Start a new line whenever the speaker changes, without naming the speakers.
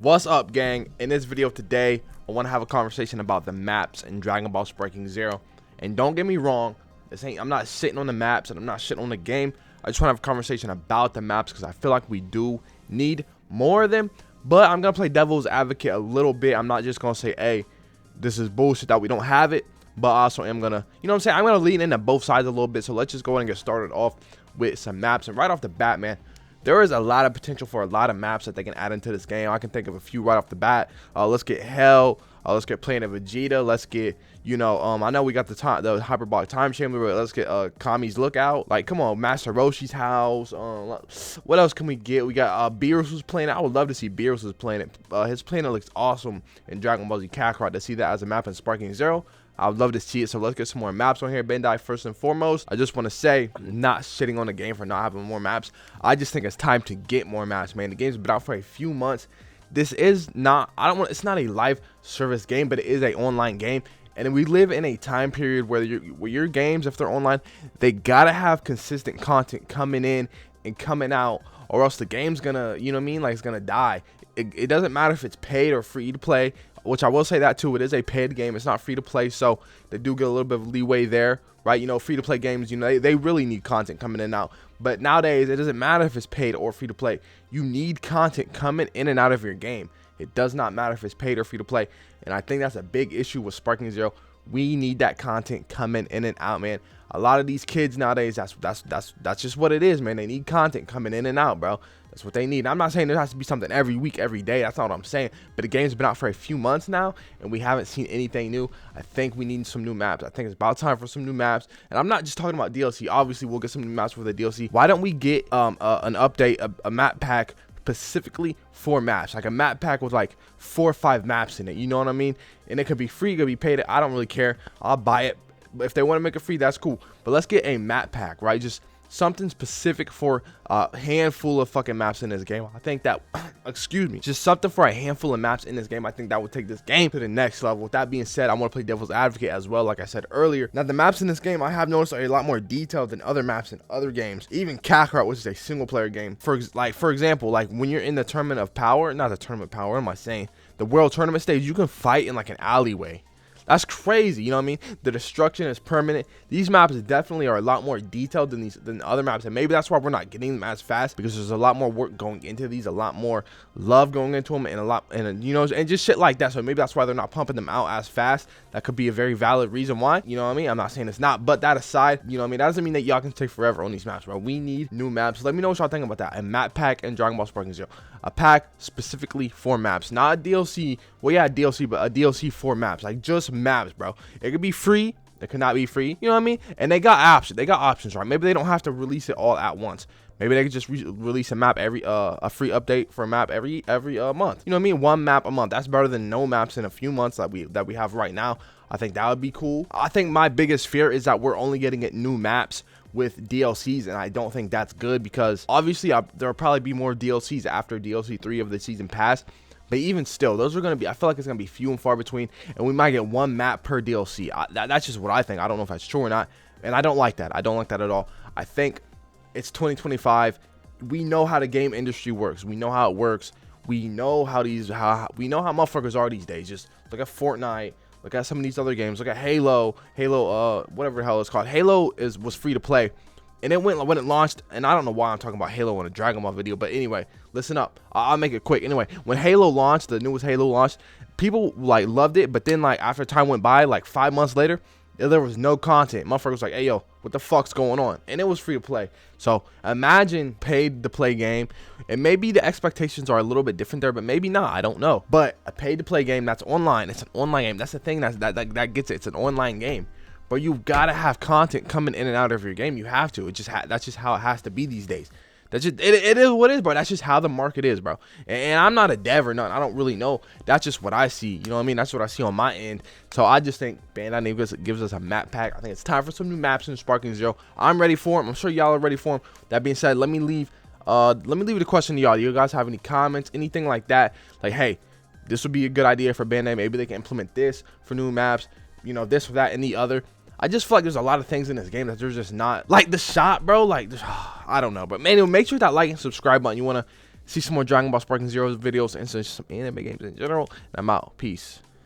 What's up, gang? In this video today, I want to have a conversation about the maps in Dragon Ball Striking Zero. And don't get me wrong, I'm not sitting on the maps and I'm not shitting on the game. I just want to have a conversation about the maps because I feel like we do need more of them. But I'm gonna play devil's advocate a little bit. I'm not just gonna say, hey, this is bullshit that we don't have it. But I also am gonna, you know what I'm saying? I'm gonna lean into both sides a little bit. So let's just go ahead and get started off with some maps. And right off the bat, man, there is a lot of potential for a lot of maps that they can add into this game. I can think of a few right off the bat. Let's get Hell. Let's get Planet Vegeta. Let's get, I know we got the Hyperbolic Time Chamber, but let's get Kami's Lookout. Like, come on, Master Roshi's house. What else can we get? We got Beerus' planet. I would love to see Beerus' planet. His planet looks awesome in Dragon Ball Z Kakarot. To see that as a map in Sparking Zero, I would love to see it. So let's get some more maps on here. Bandai, first and foremost, I just want to say, I'm not shitting on the game for not having more maps. I just think it's time to get more maps, man. The game's been out for a few months. This is not, it's not a live service game, but it is an online game. And we live in a time period where your games, if they're online, they gotta have consistent content coming in and coming out, or else the game's gonna, like, it's gonna die. It doesn't matter if it's paid or free to play, which I will say that too. It is a paid game. It's not free to play, so they do get a little bit of leeway there, right? Free to play games, they really need content coming in and out. But nowadays, it doesn't matter if it's paid or free to play. You need content coming in and out of your game. It does not matter if it's paid or free to play. And I think that's a big issue with Sparking Zero. We need that content coming in and out, man. A lot of these kids nowadays, that's just what it is, man. They need content coming in and out, bro. That's what they need. I'm not saying there has to be something every week, every day. That's not what I'm saying. But the game's been out for a few months now, and we haven't seen anything new. I think we need some new maps. I think it's about time for some new maps. And I'm not just talking about DLC. Obviously, we'll get some new maps for the DLC. Why don't we get an update, a map pack specifically for maps, like a map pack with like 4 or 5 maps in it, you know what I mean? And it could be free, it could be paid. I don't really care. I'll buy it. But if they want to make it free, that's cool. But let's get a map pack, right? Just something specific for a handful of fucking maps in this game. I think that, excuse me, just something for a handful of maps in this game. I think that would take this game to the next level. With that being said, I want to play devil's advocate as well, like I said earlier. Now, the maps in this game, I have noticed, are a lot more detailed than other maps in other games. Even Kakarot, which is a single player game. For example, like when you're in the Tournament of Power, not the Tournament of Power, what am I saying? The World Tournament stage, you can fight in like an alleyway. That's crazy, you know what I mean? The destruction is permanent. These maps definitely are a lot more detailed than other maps, and maybe that's why we're not getting them as fast, because there's a lot more work going into these, a lot more love going into them, and just shit like that. So maybe that's why they're not pumping them out as fast. That could be a very valid reason why, you know what I mean? I'm not saying it's not, but that aside, you know what I mean? That doesn't mean that y'all can take forever on these maps, bro. We need new maps. Let me know what y'all think about that. A map pack in Dragon Ball Sparking Zero. A pack specifically for maps, not a DLC. Well, yeah, DLC, but a DLC for maps, like just maps, bro. It could be free, it could not be free, you know what I mean? And they got options, right? Maybe they don't have to release it all at once. Maybe they could just release a map every a free update for a map every month, you know what I mean? One map a month. That's better than no maps in a few months that we have right now. I think that would be cool. I think my biggest fear is that we're only getting new maps with DLCs, and I don't think that's good, because obviously there'll probably be more DLCs after DLC 3 of the season pass. But even still, those are going to be, I feel like it's going to be few and far between, and we might get one map per DLC. That's just what I think. I don't know if that's true or not, and I don't like that. I don't like that at all. I think it's 2025. We know how the game industry works. We know how it works. We know how motherfuckers are these days. Just look at Fortnite. Look at some of these other games. Look at Halo, whatever the hell it's called. Halo was free to play, and it went when it launched. And I don't know why I'm talking about Halo in a Dragon Ball video, but anyway, listen up. I'll make it quick. Anyway, when Halo launched, the newest Halo launched, people like loved it, but then like after time went by, like 5 months later, there was no content. Motherfucker was like, hey, yo, what the fuck's going on? And it was free to play. So imagine paid to play game. And maybe the expectations are a little bit different there, but maybe not. I don't know. But a paid to play game that's online. It's an online game. That's the thing that gets it. It's an online game. But you've got to have content coming in and out of your game. You have to. That's just how it has to be these days. That's just it is what it is, bro. That's just how the market is, bro. And I'm not a dev or nothing. I don't really know. That's just what I see. You know what I mean? That's what I see on my end. So I just think Bandai gives us a map pack. I think it's time for some new maps in Sparking Zero. I'm ready for them. I'm sure y'all are ready for them. That being said, let me leave the question to y'all. Do you guys have any comments, anything like that? Like, hey, this would be a good idea for Bandai. Maybe they can implement this for new maps. This or that and the other. I just feel like there's a lot of things in this game that there's just not. Like the shot, bro. Like, I don't know. But, man, make sure that like and subscribe button. You want to see some more Dragon Ball Sparking Zero videos and some anime games in general. And I'm out. Peace.